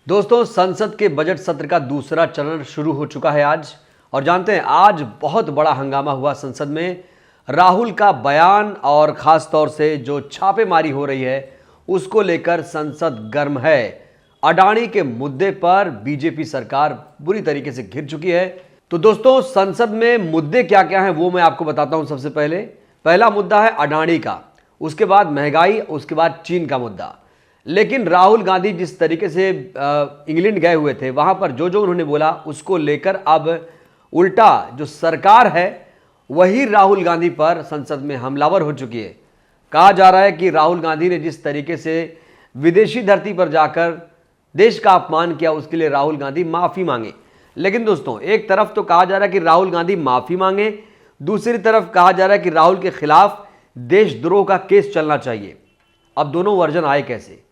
दोस्तों, संसद के बजट सत्र का दूसरा चरण शुरू हो चुका है आज। और जानते हैं आज बहुत बड़ा हंगामा हुआ संसद में। राहुल का बयान और खास तौर से जो छापेमारी हो रही है उसको लेकर संसद गर्म है। अडानी के मुद्दे पर बीजेपी सरकार बुरी तरीके से घिर चुकी है। तो दोस्तों, संसद में मुद्दे क्या क्या हैं वो मैं आपको बताता हूं। सबसे पहला मुद्दा है अडानी का, उसके बाद महंगाई, उसके बाद चीन का मुद्दा। लेकिन राहुल गांधी जिस तरीके से इंग्लैंड गए हुए थे, वहां पर जो जो उन्होंने बोला उसको लेकर अब उल्टा जो सरकार है वही राहुल गांधी पर संसद में हमलावर हो चुकी है। कहा जा रहा है कि राहुल गांधी ने जिस तरीके से विदेशी धरती पर जाकर देश का अपमान किया उसके लिए राहुल गांधी माफी मांगे। लेकिन दोस्तों, एक तरफ तो कहा जा रहा है कि राहुल गांधी माफी मांगे, दूसरी तरफ कहा जा रहा है कि राहुल के खिलाफ देशद्रोह का केस चलना चाहिए। अब दोनों वर्जन आए कैसे?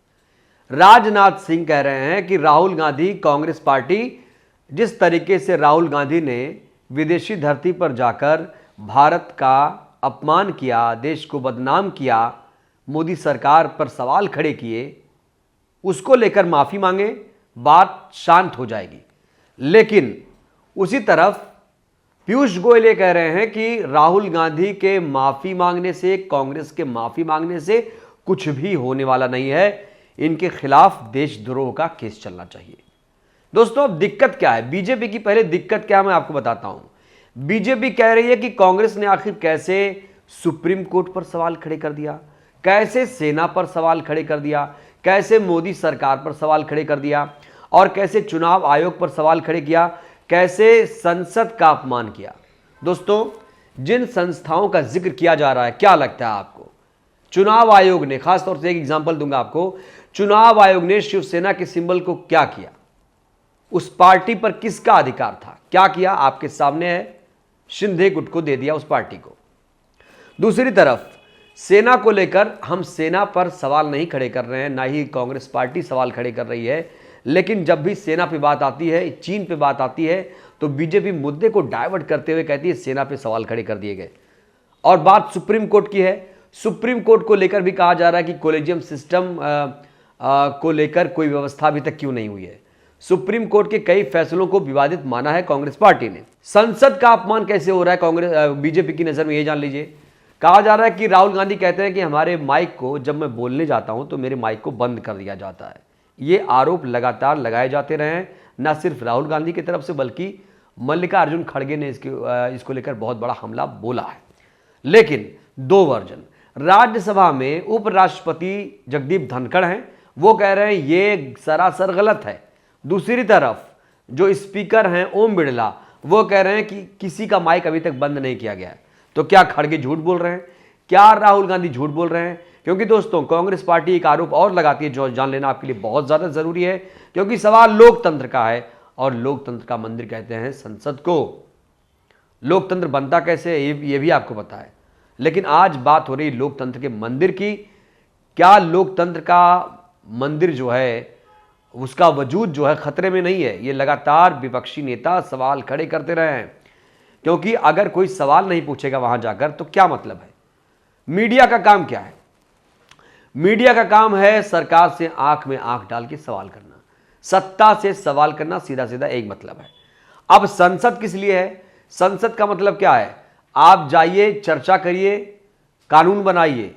राजनाथ सिंह कह रहे हैं कि राहुल गांधी, कांग्रेस पार्टी जिस तरीके से राहुल गांधी ने विदेशी धरती पर जाकर भारत का अपमान किया, देश को बदनाम किया, मोदी सरकार पर सवाल खड़े किए, उसको लेकर माफी मांगे, बात शांत हो जाएगी। लेकिन उसी तरफ पीयूष गोयल ये कह रहे हैं कि राहुल गांधी के माफी मांगने से, कांग्रेस के माफी मांगने से कुछ भी होने वाला नहीं है, इनके खिलाफ देशद्रोह का केस चलना चाहिए। दोस्तों, अब दिक्कत क्या है? बीजेपी की पहले दिक्कत क्या है मैं आपको बताता हूं। बीजेपी कह रही है कि कांग्रेस ने आखिर कैसे सुप्रीम कोर्ट पर सवाल खड़े कर दिया, कैसे सेना पर सवाल खड़े कर दिया, कैसे मोदी सरकार पर सवाल खड़े कर दिया, और कैसे चुनाव आयोग पर सवाल खड़े किया, कैसे संसद का अपमान किया। दोस्तों, जिन संस्थाओं का जिक्र किया जा रहा है, क्या लगता है आपको? चुनाव आयोग ने, खासतौर से एक एग्जांपल दूंगा आपको, चुनाव आयोग ने शिवसेना के सिंबल को क्या किया, उस पार्टी पर किसका अधिकार था, क्या किया, आपके सामने है। शिंदे गुट को दे दिया उस पार्टी को। दूसरी तरफ सेना को लेकर हम सेना पर सवाल नहीं खड़े कर रहे हैं, ना ही कांग्रेस पार्टी सवाल खड़े कर रही है। लेकिन जब भी सेना पे बात आती है, चीन पे बात आती है, तो बीजेपी मुद्दे को डाइवर्ट करते हुए कहती है सेना पे सवाल खड़े कर दिए गए। और बात सुप्रीम कोर्ट की है। सुप्रीम कोर्ट को लेकर भी कहा जा रहा है कि कोलेजियम सिस्टम को लेकर कोई व्यवस्था अभी तक क्यों नहीं हुई है। सुप्रीम कोर्ट के कई फैसलों को विवादित माना है कांग्रेस पार्टी ने। संसद का अपमान कैसे हो रहा है कांग्रेस बीजेपी की नजर में, ये जान लीजिए। कहा जा रहा है कि राहुल गांधी कहते हैं कि हमारे माइक को, जब मैं बोलने जाता हूं तो मेरे माइक को बंद कर दिया जाता है। ये आरोप लगातार लगाए जाते रहे हैं, न सिर्फ राहुल गांधी की तरफ से बल्कि मल्लिकार्जुन खड़गे ने इसको लेकर बहुत बड़ा हमला बोला है। लेकिन दो वर्जन। राज्यसभा में उपराष्ट्रपति जगदीप धनखड़ हैं, वो कह रहे हैं ये सरासर गलत है। दूसरी तरफ जो स्पीकर हैं ओम बिड़ला, वो कह रहे हैं कि किसी का माइक अभी तक बंद नहीं किया गया है। तो क्या खड़गे झूठ बोल रहे हैं? क्या राहुल गांधी झूठ बोल रहे हैं? क्योंकि दोस्तों, कांग्रेस पार्टी एक आरोप और लगाती है जो जान लेना आपके लिए बहुत ज्यादा जरूरी है, क्योंकि सवाल लोकतंत्र का है और लोकतंत्र का मंदिर कहते हैं संसद को। लोकतंत्र बनता कैसे ये भी आपको पता है। लेकिन आज बात हो रही लोकतंत्र के मंदिर की। क्या लोकतंत्र का मंदिर जो है उसका वजूद जो है खतरे में नहीं है? ये लगातार विपक्षी नेता सवाल खड़े करते रहे हैं, क्योंकि अगर कोई सवाल नहीं पूछेगा वहां जाकर तो क्या मतलब है? मीडिया का काम क्या है? मीडिया का काम है सरकार से आंख में आंख डाल के सवाल करना, सत्ता से सवाल करना, सीधा सीधा एक मतलब है। अब संसद किस लिए है? संसद का मतलब क्या है? आप जाइए, चर्चा करिए, कानून बनाइए,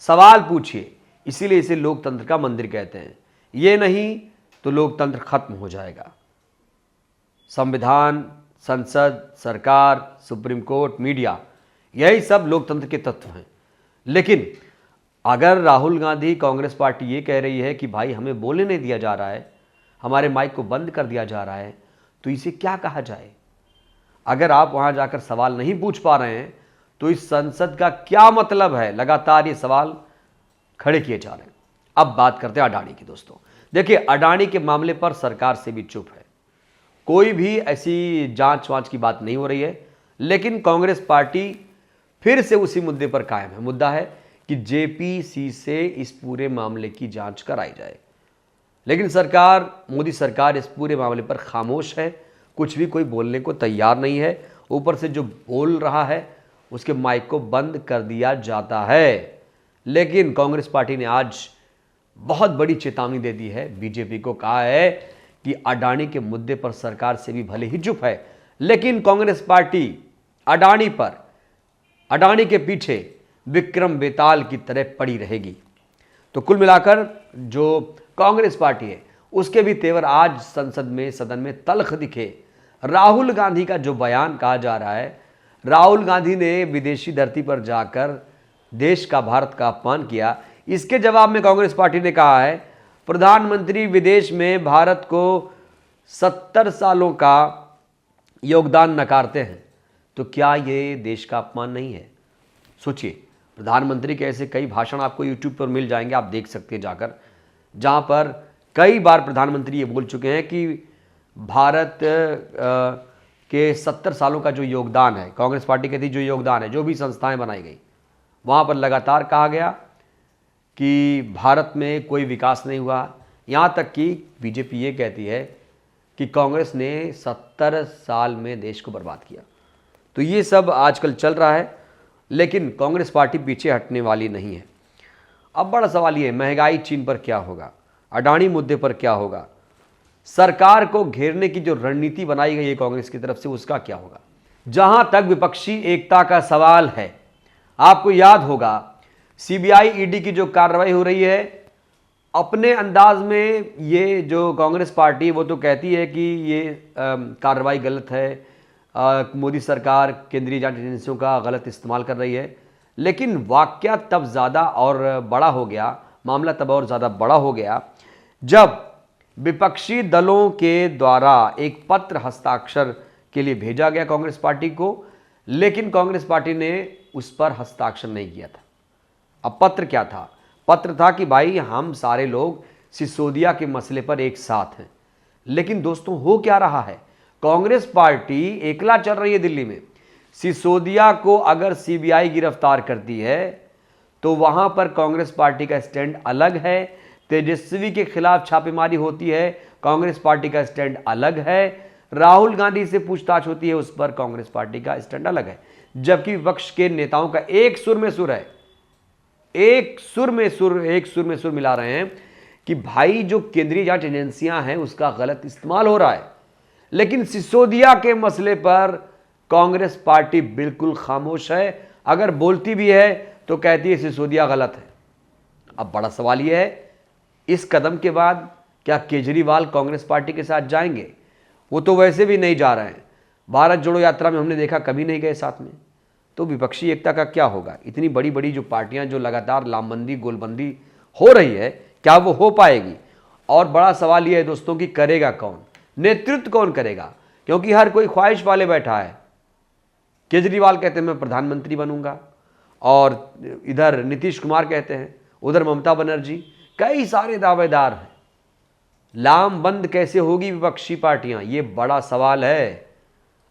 सवाल पूछिए। इसीलिए इसे लोकतंत्र का मंदिर कहते हैं। ये नहीं तो लोकतंत्र खत्म हो जाएगा। संविधान, संसद, सरकार, सुप्रीम कोर्ट, मीडिया, यही सब लोकतंत्र के तत्व हैं। लेकिन अगर राहुल गांधी, कांग्रेस पार्टी ये कह रही है कि भाई हमें बोलने नहीं दिया जा रहा है, हमारे माइक को बंद कर दिया जा रहा है, तो इसे क्या कहा जाए? अगर आप वहां जाकर सवाल नहीं पूछ पा रहे हैं तो इस संसद का क्या मतलब है? लगातार ये सवाल खड़े किए जा रहे हैं। अब बात करते हैं अडानी की। दोस्तों देखिए, अडानी के मामले पर सरकार से भी चुप है, कोई भी ऐसी जांच वांच की बात नहीं हो रही है। लेकिन कांग्रेस पार्टी फिर से उसी मुद्दे पर कायम है। मुद्दा है कि जेपीसी से इस पूरे मामले की जांच कराई जाए। लेकिन सरकार, मोदी सरकार इस पूरे मामले पर खामोश है, कुछ भी कोई बोलने को तैयार नहीं है। ऊपर से जो बोल रहा है उसके माइक को बंद कर दिया जाता है। लेकिन कांग्रेस पार्टी ने आज बहुत बड़ी चेतावनी दे दी है, बीजेपी को कहा है कि अडानी के मुद्दे पर सरकार से भी भले ही चुप है, लेकिन कांग्रेस पार्टी अडानी के पीछे विक्रम बेताल की तरह पड़ी रहेगी। तो कुल मिलाकर जो कांग्रेस पार्टी है उसके भी तेवर आज सदन में तल्ख दिखे। राहुल गांधी का जो बयान कहा जा रहा है, राहुल गांधी ने विदेशी धरती पर जाकर देश का, भारत का अपमान किया। इसके जवाब में कांग्रेस पार्टी ने कहा है प्रधानमंत्री विदेश में भारत को 70 सालों का योगदान नकारते हैं, तो क्या ये देश का अपमान नहीं है? सोचिए, प्रधानमंत्री के ऐसे कई भाषण आपको यूट्यूब पर मिल जाएंगे, आप देख सकते हैं जाकर, जहां पर कई बार प्रधानमंत्री ये बोल चुके हैं कि भारत के 70 सालों का जो योगदान है, कांग्रेस पार्टी के थी जो योगदान है, जो भी संस्थाएं बनाई गई, वहाँ पर लगातार कहा गया कि भारत में कोई विकास नहीं हुआ। यहाँ तक कि बीजेपी ये कहती है कि कांग्रेस ने 70 साल में देश को बर्बाद किया। तो ये सब आजकल चल रहा है, लेकिन कांग्रेस पार्टी पीछे हटने वाली नहीं है। अब बड़ा सवाल ये है, महंगाई चीन पर क्या होगा, अडानी मुद्दे पर क्या होगा, सरकार को घेरने की जो रणनीति बनाई गई है कांग्रेस की तरफ से, उसका क्या होगा। जहां तक विपक्षी एकता का सवाल है, आपको याद होगा सीबीआई ईडी की जो कार्रवाई हो रही है, अपने अंदाज में ये जो कांग्रेस पार्टी वो तो कहती है कि ये कार्रवाई गलत है, मोदी सरकार केंद्रीय जांच एजेंसियों का गलत इस्तेमाल कर रही है, लेकिन वाकया तब ज़्यादा और बड़ा हो गया, मामला तब और ज़्यादा बड़ा हो गया जब विपक्षी दलों के द्वारा एक पत्र हस्ताक्षर के लिए भेजा गया कांग्रेस पार्टी को, लेकिन कांग्रेस पार्टी ने उस पर हस्ताक्षर नहीं किया था। अब पत्र क्या था? पत्र था कि भाई हम सारे लोग सिसोदिया के मसले पर एक साथ हैं। लेकिन दोस्तों, हो क्या रहा है? कांग्रेस पार्टी एकला चल रही है दिल्ली में। सिसोदिया को अगर सीबीआई गिरफ्तार करती है तो वहां पर कांग्रेस पार्टी का स्टैंड अलग है, तेजस्वी के खिलाफ छापेमारी होती है, कांग्रेस पार्टी का स्टैंड अलग है, राहुल गांधी से पूछताछ होती है, उस पर कांग्रेस पार्टी का स्टैंड अलग है। जबकि विपक्ष के नेताओं का एक सुर में सुर है, एक सुर में सुर मिला रहे हैं कि भाई जो केंद्रीय जांच एजेंसियां हैं उसका गलत इस्तेमाल हो रहा है। लेकिन सिसोदिया के मसले पर कांग्रेस पार्टी बिल्कुल खामोश है, अगर बोलती भी है तो कहती है सिसोदिया गलत है। अब बड़ा सवाल यह है, इस कदम के बाद क्या केजरीवाल कांग्रेस पार्टी के साथ जाएंगे? वो तो वैसे भी नहीं जा रहे हैं, भारत जोड़ो यात्रा में हमने देखा कभी नहीं गए साथ में। तो विपक्षी एकता का क्या होगा? इतनी बड़ी बड़ी जो पार्टियां जो लगातार लामबंदी गोलबंदी हो रही है, क्या वो हो पाएगी? और बड़ा सवाल यह है दोस्तों कि करेगा कौन, नेतृत्व कौन करेगा? क्योंकि हर कोई ख्वाहिश वाले बैठा है। केजरीवाल कहते हैं मैं प्रधानमंत्री बनूंगा, और इधर नीतीश कुमार कहते हैं, उधर ममता बनर्जी, कई सारे दावेदार हैं। लामबंद कैसे होगी विपक्षी पार्टियां, ये बड़ा सवाल है।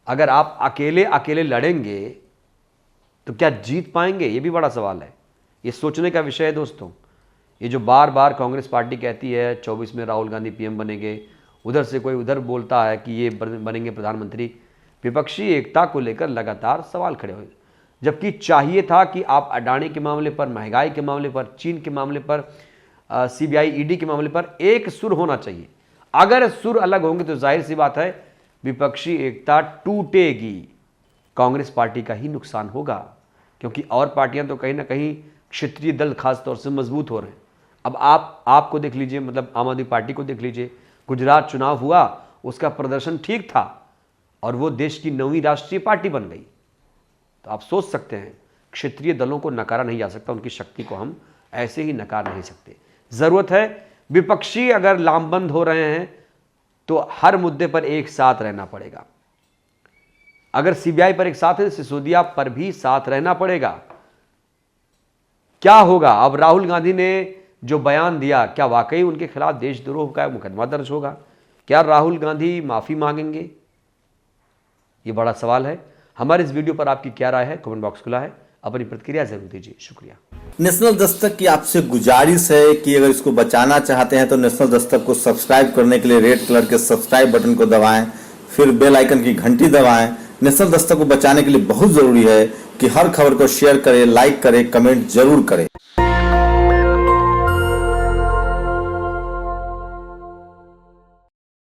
अगर आप अकेले अकेले लड़ेंगे तो क्या जीत पाएंगे? ये भी बड़ा सवाल है, ये सोचने का विषय है दोस्तों। ये जो बार बार कांग्रेस पार्टी कहती है 24 में राहुल गांधी पीएम बनेंगे, उधर से कोई उधर बोलता है कि ये बनेंगे प्रधानमंत्री, विपक्षी एकता को लेकर लगातार सवाल खड़े हुए। जबकि चाहिए था कि आप अडानी के मामले पर, महंगाई के मामले पर, चीन के मामले पर, सीबीआई ईडी के मामले पर एक सुर होना चाहिए। अगर सुर अलग होंगे तो जाहिर सी बात है विपक्षी एकता टूटेगी, कांग्रेस पार्टी का ही नुकसान होगा, क्योंकि और पार्टियां तो कहीं ना कहीं क्षेत्रीय दल खास तौर से मजबूत हो रहे हैं। अब आपको देख लीजिए, मतलब आम आदमी पार्टी को देख लीजिए, गुजरात चुनाव हुआ, उसका प्रदर्शन ठीक था और वो देश की 9वीं राष्ट्रीय पार्टी बन गई। तो आप सोच सकते हैं, क्षेत्रीय दलों को नकारा नहीं जा सकता, उनकी शक्ति को हम ऐसे ही नकार नहीं सकते। जरूरत है विपक्षी अगर लामबंद हो रहे हैं तो हर मुद्दे पर एक साथ रहना पड़ेगा। अगर सीबीआई पर एक साथ है, सिसोदिया पर भी साथ रहना पड़ेगा। क्या होगा? अब राहुल गांधी ने जो बयान दिया, क्या वाकई उनके खिलाफ देशद्रोह का मुकदमा दर्ज होगा? क्या राहुल गांधी माफी मांगेंगे? ये बड़ा सवाल है। हमारे इस वीडियो पर आपकी क्या राय है? कमेंट बॉक्स खुला है, अपनी प्रतिक्रिया जरूर दीजिए। शुक्रिया। नेशनल दस्तक की आपसे गुजारिश है कि अगर इसको बचाना चाहते हैं तो नेशनल दस्तक को सब्सक्राइब करने के लिए रेड कलर के सब्सक्राइब बटन को दबाएं, फिर बेल आइकन की घंटी दबाएं। नेशनल दस्तक को बचाने के लिए बहुत जरूरी है कि हर खबर को शेयर करें, लाइक करें, कमेंट जरूर करें।